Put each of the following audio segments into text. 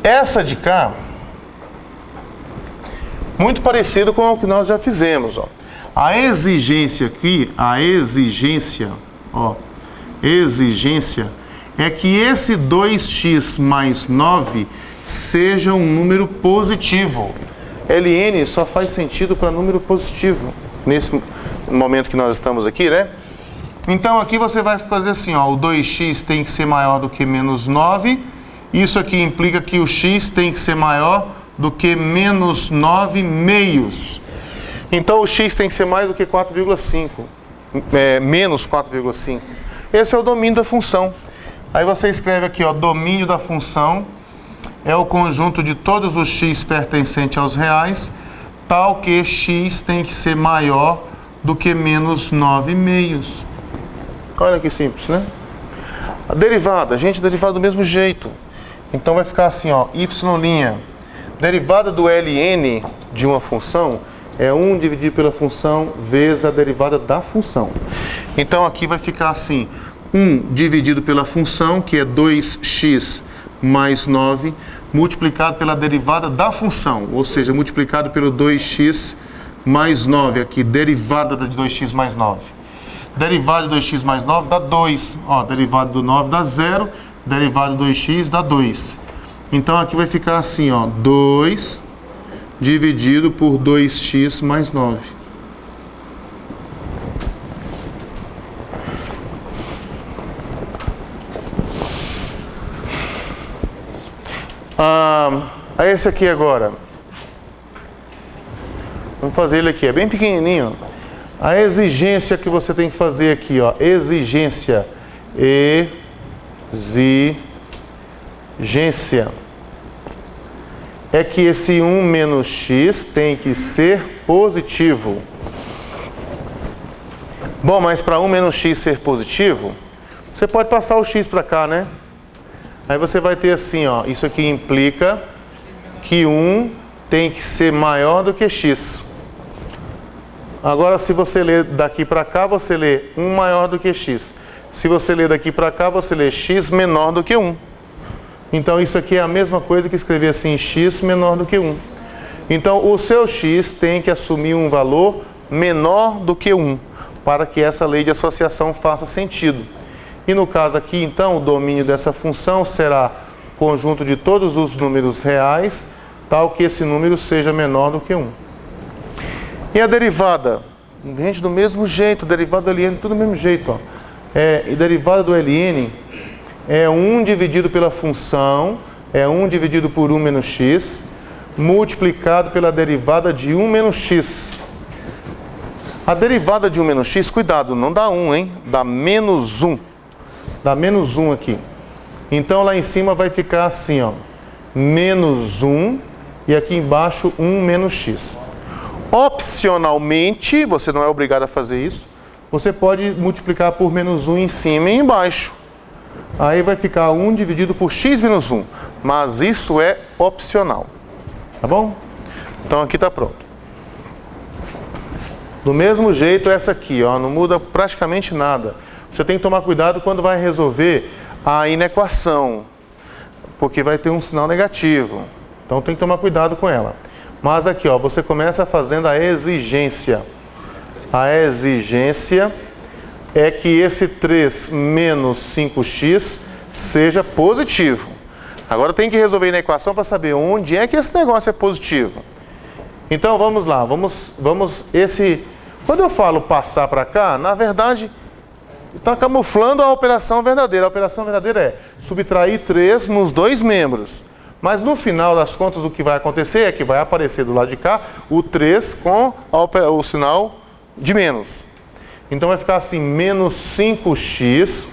Essa de cá, muito parecido com o que nós já fizemos, ó. A exigência aqui, exigência é que esse 2x mais 9 seja um número positivo. Ln só faz sentido para número positivo, nesse momento que nós estamos aqui, né? Então aqui você vai fazer assim, ó, o 2x tem que ser maior do que menos 9. Isso aqui implica que o x tem que ser maior do que menos 9 meios. Então o x tem que ser mais do que 4,5, menos 4,5. Esse é o domínio da função. Aí você escreve aqui, ó, domínio da função é o conjunto de todos os x pertencentes aos reais, tal que x tem que ser maior do que menos 9 meios. Olha que simples, né? A derivada, gente, derivada do mesmo jeito. Então vai ficar assim, ó, y'. Derivada do ln de uma função é 1 dividido pela função vezes a derivada da função. Então aqui vai ficar assim, 1 dividido pela função, que é 2x mais 9, multiplicado pela derivada da função, ou seja, multiplicado pelo 2x mais 9 aqui, derivada de 2x mais 9. Derivada de 2x mais 9 dá 2. Ó, derivada do 9 dá 0. Derivada de 2x dá 2. Então aqui vai ficar assim, ó, 2 dividido por 2x mais 9. Esse aqui agora. Vamos fazer ele aqui, é bem pequenininho. A exigência que você tem que fazer aqui, ó, exigência é que esse 1 menos x tem que ser positivo. Bom, mas para 1 menos x ser positivo, você pode passar o x para cá, né? Aí você vai ter assim, ó, isso aqui implica que 1 tem que ser maior do que x. Agora, se você ler daqui para cá, você lê 1 maior do que x. Se você ler daqui para cá, você lê x menor do que 1. Então, isso aqui é a mesma coisa que escrever assim, x menor do que 1. Então, o seu x tem que assumir um valor menor do que 1, para que essa lei de associação faça sentido. E no caso aqui, então, o domínio dessa função será conjunto de todos os números reais, tal que esse número seja menor do que 1. E a derivada? Gente, do mesmo jeito, derivada do ln, tudo do mesmo jeito, ó. E derivada do ln é 1 dividido pela função, é 1 dividido por 1 menos x, multiplicado pela derivada de 1 menos x. A derivada de 1 menos x, cuidado, não dá 1, hein? Dá menos 1. Dá menos 1 aqui. Então lá em cima vai ficar assim, ó, menos 1 e aqui embaixo 1 menos x. Opcionalmente, você não é obrigado a fazer isso, você pode multiplicar por menos 1 em cima e embaixo. Aí vai ficar 1 dividido por x menos 1. Mas isso é opcional. Tá bom? Então aqui está pronto. Do mesmo jeito essa aqui, ó, não muda praticamente nada. Você tem que tomar cuidado quando vai resolver a inequação, porque vai ter um sinal negativo. Então tem que tomar cuidado com ela. Mas aqui, ó, você começa fazendo a exigência. A exigência é que esse 3 menos 5x seja positivo. Agora tem que resolver a equação para saber onde é que esse negócio é positivo. Então vamos lá, quando eu falo passar para cá, na verdade está camuflando a operação verdadeira. A operação verdadeira é subtrair 3 nos dois membros. Mas no final das contas o que vai acontecer é que vai aparecer do lado de cá o 3 com o sinal de menos. Então vai ficar assim, menos 5x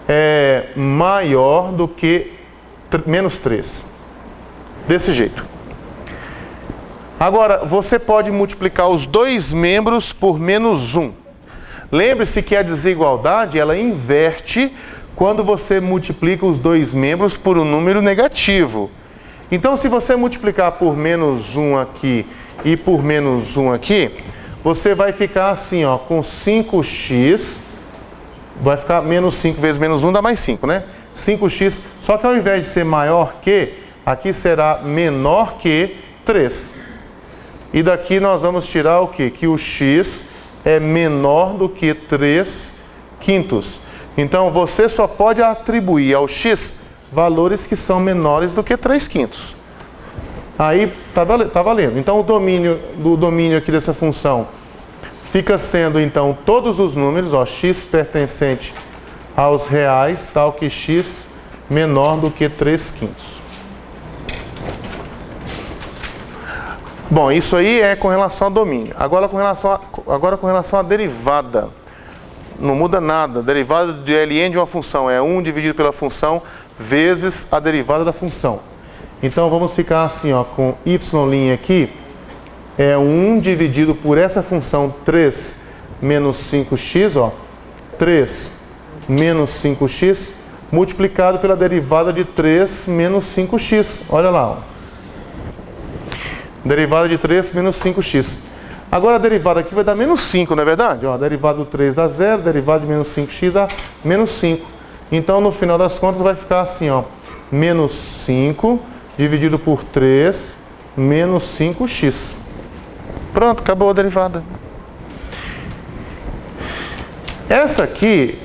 é maior do que menos 3. Desse jeito. Agora, você pode multiplicar os dois membros por menos 1. Lembre-se que a desigualdade, ela inverte quando você multiplica os dois membros por um número negativo. Então, se você multiplicar por menos 1 aqui e por menos 1 aqui, você vai ficar assim, ó, com 5x, vai ficar menos 5 vezes menos 1 dá mais 5, né? 5x, só que ao invés de ser maior que, aqui será menor que 3. E daqui nós vamos tirar o quê? Que o x é menor do que 3 quintos. Então, você só pode atribuir ao x valores que são menores do que 3 quintos. Aí, tá valendo. Então, o domínio aqui dessa função fica sendo, então, todos os números, ó, x pertencente aos reais, tal que x menor do que 3 quintos. Bom, isso aí é com relação ao domínio. Agora com relação à derivada. Não muda nada. A derivada de ln de uma função é 1 dividido pela função vezes a derivada da função. Então vamos ficar assim, ó, com y' aqui. É 1 dividido por essa função 3 menos 5x, ó. 3 menos 5x multiplicado pela derivada de 3 menos 5x. Olha lá, ó. Derivada de 3 menos 5x. Agora a derivada aqui vai dar menos 5, não é verdade? Ó, a derivada do 3 dá 0, a derivada de menos 5x dá menos 5. Então, no final das contas, vai ficar assim, ó. Menos 5 dividido por 3 menos 5x. Pronto, acabou a derivada. Essa aqui,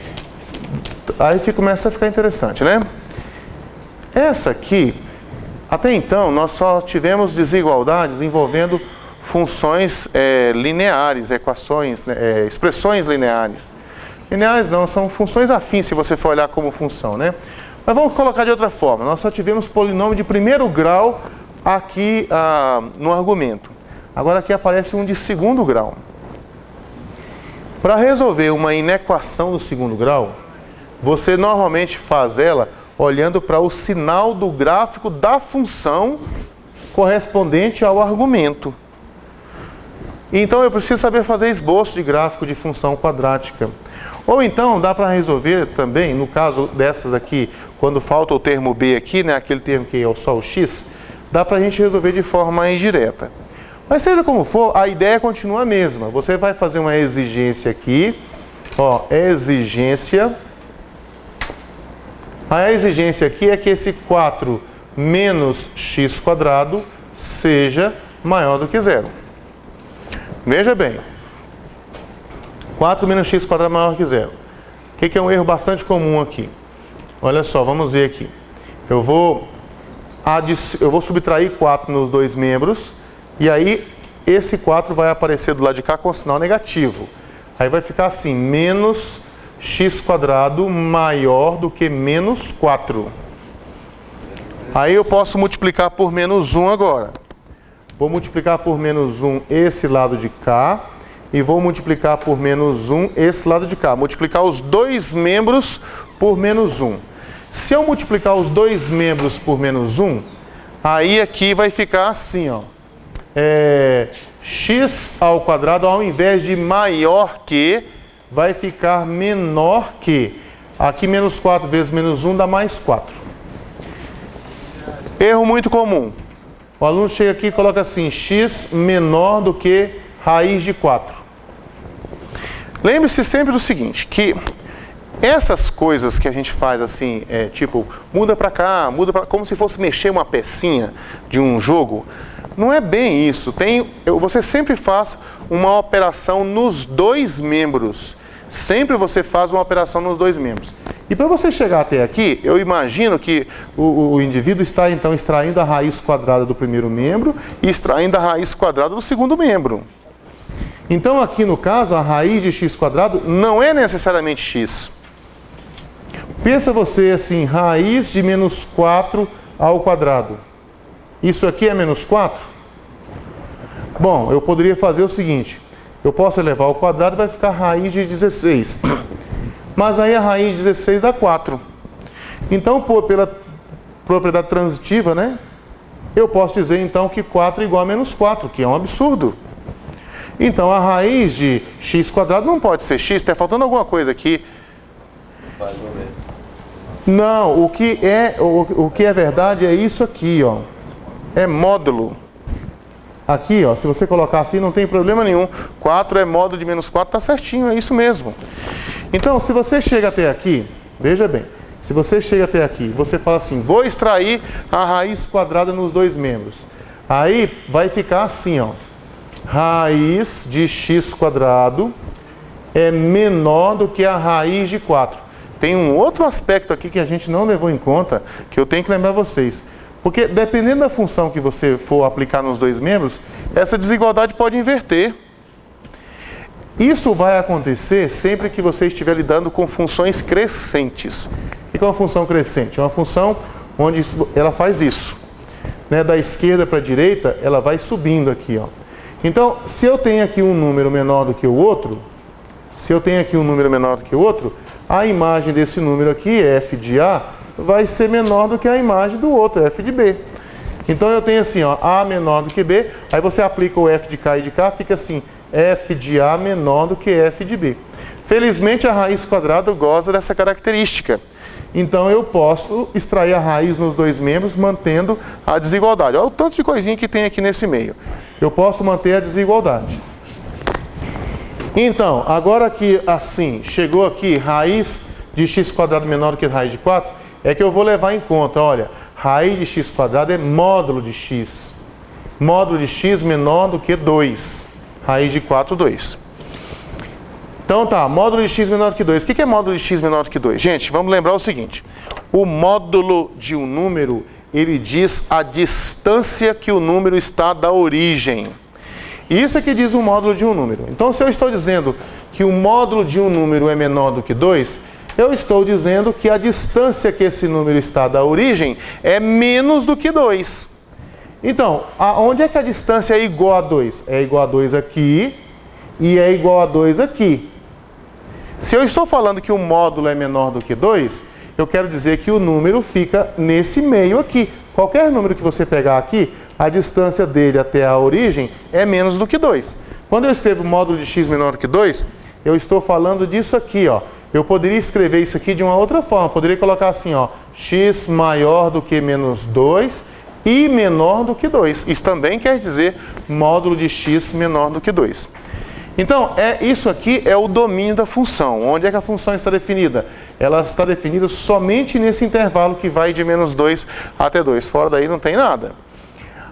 aí começa a ficar interessante, né? Essa aqui, até então, nós só tivemos desigualdades envolvendo funções lineares, equações, expressões lineares. Lineares não, são funções afins, se você for olhar como função, né? Mas vamos colocar de outra forma. Nós só tivemos polinômio de primeiro grau aqui no argumento. Agora aqui aparece um de segundo grau. Para resolver uma inequação do segundo grau, você normalmente faz ela olhando para o sinal do gráfico da função correspondente ao argumento. Então eu preciso saber fazer esboço de gráfico de função quadrática. Ou então dá para resolver também, no caso dessas aqui, quando falta o termo b aqui, né, aquele termo que é só o x, dá para a gente resolver de forma mais direta. Mas seja como for, a ideia continua a mesma. Você vai fazer uma exigência aqui, ó, exigência. A exigência aqui é que esse 4 menos x quadrado seja maior do que 0. Veja bem, 4 menos x quadrado é maior que 0. O que é um erro bastante comum aqui? Olha só, vamos ver aqui. Eu vou subtrair 4 nos dois membros, e aí esse 4 vai aparecer do lado de cá com sinal negativo. Aí vai ficar assim, menos x quadrado maior do que menos 4. Aí eu posso multiplicar por menos 1 agora. Vou multiplicar por menos 1 esse lado de cá. E vou multiplicar por menos 1 esse lado de cá. Multiplicar os dois membros por menos 1. Se eu multiplicar os dois membros por menos 1, aí aqui vai ficar assim, ó. X ao quadrado, ao invés de maior que, vai ficar menor que. Aqui menos 4 vezes menos 1 dá mais 4. Erro muito comum. O aluno chega aqui e coloca assim, x menor do que raiz de 4. Lembre-se sempre do seguinte, que essas coisas que a gente faz assim, tipo, muda para cá, muda para, como se fosse mexer uma pecinha de um jogo, não é bem isso. Você sempre faz uma operação nos dois membros. Sempre você faz uma operação nos dois membros. E para você chegar até aqui, eu imagino que o indivíduo está então extraindo a raiz quadrada do primeiro membro e extraindo a raiz quadrada do segundo membro. Então aqui no caso, a raiz de x quadrado não é necessariamente x. Pensa você assim, raiz de menos 4 ao quadrado. Isso aqui é menos 4? Bom, eu poderia fazer o seguinte. Eu posso elevar ao quadrado e vai ficar raiz de 16. Mas aí a raiz de 16 dá 4. Então, pela propriedade transitiva, né? Eu posso dizer então que 4 é igual a menos 4, que é um absurdo. Então, a raiz de x quadrado não pode ser x. Está faltando alguma coisa aqui. Não, o que é verdade é isso aqui, ó. É módulo. Aqui, ó, se você colocar assim, não tem problema nenhum. 4 é módulo de menos 4, tá certinho, é isso mesmo. Então, se você chega até aqui, veja bem, Se você chega até aqui, você fala assim, vou extrair a raiz quadrada nos dois membros. Aí vai ficar assim, ó. Raiz de x quadrado é menor do que a raiz de 4. Tem um outro aspecto aqui que a gente não levou em conta, que eu tenho que lembrar vocês. Porque dependendo da função que você for aplicar nos dois membros, essa desigualdade pode inverter. Isso vai acontecer sempre que você estiver lidando com funções crescentes. O que é uma função crescente? É uma função onde ela faz isso. Né? Da esquerda para a direita, ela vai subindo aqui. Ó. Então, se eu tenho aqui um número menor do que o outro, a imagem desse número aqui, f de A, vai ser menor do que a imagem do outro, f de B. Então eu tenho assim, ó, A menor do que B, aí você aplica o f de K e de K, fica assim, f de A menor do que f de B. Felizmente a raiz quadrada goza dessa característica. Então eu posso extrair a raiz nos dois membros, mantendo a desigualdade. Olha o tanto de coisinha que tem aqui nesse meio. Eu posso manter a desigualdade. Então, agora que assim, chegou aqui raiz de x quadrado menor do que raiz de 4, é que eu vou levar em conta, olha, raiz de x quadrado é módulo de x. Módulo de x menor do que 2. Raiz de 4, 2. Então tá, módulo de x menor do que 2. O que é módulo de x menor do que 2? Gente, vamos lembrar o seguinte. O módulo de um número, ele diz a distância que o número está da origem. Isso é que diz o módulo de um número. Então, se eu estou dizendo que o módulo de um número é menor do que 2, eu estou dizendo que a distância que esse número está da origem é menos do que 2. Então, onde é que a distância é igual a 2? É igual a 2 aqui e é igual a 2 aqui. Se eu estou falando que o módulo é menor do que 2, eu quero dizer que o número fica nesse meio aqui. Qualquer número que você pegar aqui, a distância dele até a origem é menos do que 2. Quando eu escrevo módulo de x menor do que 2, eu estou falando disso aqui, ó. Eu poderia escrever isso aqui de uma outra forma. Eu poderia colocar assim, ó, x maior do que menos 2 e menor do que 2. Isso também quer dizer módulo de x menor do que 2. Então, isso aqui é o domínio da função. Onde é que a função está definida? Ela está definida somente nesse intervalo que vai de menos 2 até 2. Fora daí não tem nada.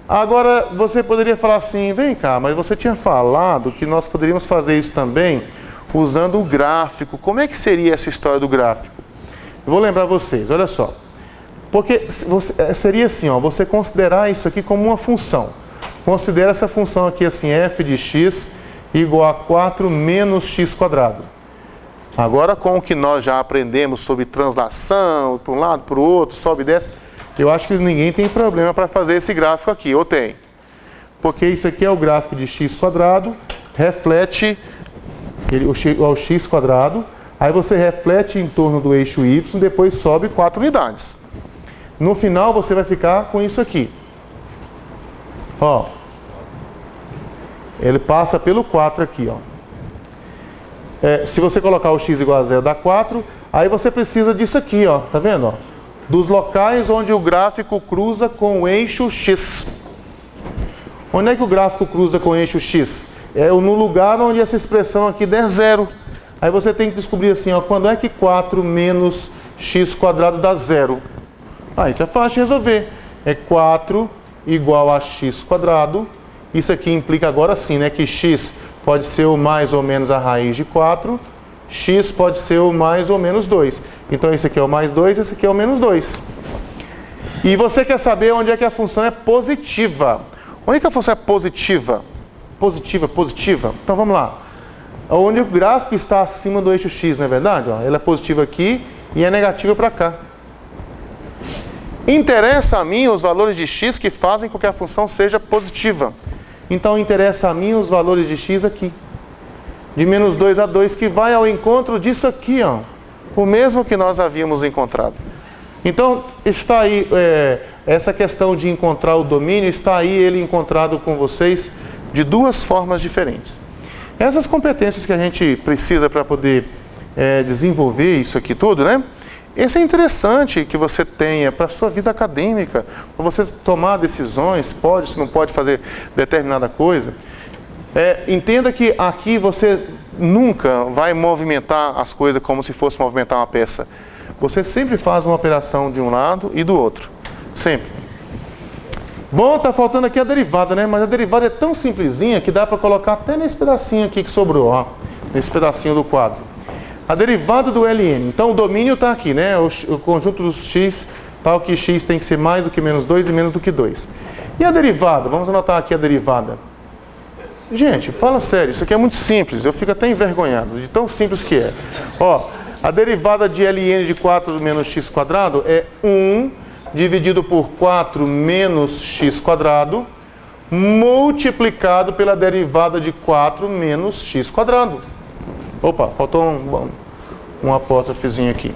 Agora, você poderia falar assim, vem cá, mas você tinha falado que nós poderíamos fazer isso também usando o gráfico. Como é que seria essa história do gráfico? Eu vou lembrar vocês, olha só. Porque seria assim, ó, você considerar isso aqui como uma função. Considera essa função aqui assim, f de x igual a 4 menos x quadrado. Agora, com o que nós já aprendemos sobre translação, para um lado, para o outro, sobe e desce, eu acho que ninguém tem problema para fazer esse gráfico aqui, ou tem? Porque isso aqui é o gráfico de x quadrado, reflete o x quadrado, aí você reflete em torno do eixo y, depois sobe 4 unidades. No final você vai ficar com isso aqui. Ó, ele passa pelo 4 aqui, ó. Se você colocar o x igual a 0 dá 4, aí você precisa disso aqui, ó, tá vendo? Ó? Dos locais onde o gráfico cruza com o eixo x. Onde é que o gráfico cruza com o eixo x? É no lugar onde essa expressão aqui der 0. Aí você tem que descobrir assim, ó, quando é que 4 menos x quadrado dá 0? Isso é fácil de resolver. É 4 igual a x quadrado. Isso aqui implica agora sim, né, que x pode ser o mais ou menos a raiz de 4. X pode ser o mais ou menos 2. Então esse aqui é o mais 2, esse aqui é o menos 2. E você quer saber onde é que a função é positiva. Onde é que a função é positiva? Positiva. Então vamos lá. Onde o gráfico está acima do eixo x, não é verdade? Ó, ela é positiva aqui e é negativa para cá. Interessa a mim os valores de x que fazem com que a função seja positiva. Então interessa a mim os valores de x aqui. De menos 2 a 2, que vai ao encontro disso aqui, ó. O mesmo que nós havíamos encontrado. Então, está aí, essa questão de encontrar o domínio, está aí ele encontrado com vocês de duas formas diferentes. Essas competências que a gente precisa para poder desenvolver isso aqui tudo, né? Esse é interessante que você tenha para a sua vida acadêmica, para você tomar decisões, pode, se não pode fazer determinada coisa. Entenda que aqui você nunca vai movimentar as coisas como se fosse movimentar uma peça. Você sempre faz uma operação de um lado e do outro. Sempre. Bom, tá faltando aqui a derivada, né? Mas a derivada é tão simplesinha que dá para colocar até nesse pedacinho aqui que sobrou, ó. Nesse pedacinho do quadro. A derivada do ln. Então o domínio está aqui, né? O conjunto dos x, tal que x tem que ser mais do que menos 2 e menos do que 2. E a derivada? Vamos anotar aqui a derivada. Gente, fala sério, isso aqui é muito simples. Eu fico até envergonhado de tão simples que é. Ó, a derivada de ln de 4 menos x quadrado é 1 dividido por 4 menos x quadrado multiplicado pela derivada de 4 menos x quadrado. Opa, faltou um apóstrofezinho aqui.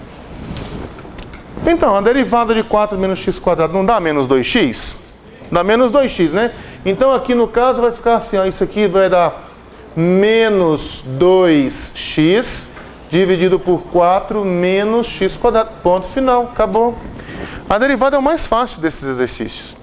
Então, a derivada de 4 menos x quadrado não dá menos 2x? Dá menos 2x, né? Então, aqui no caso vai ficar assim, ó, isso aqui vai dar menos 2x dividido por 4 menos x quadrado. Ponto final, acabou. A derivada é o mais fácil desses exercícios.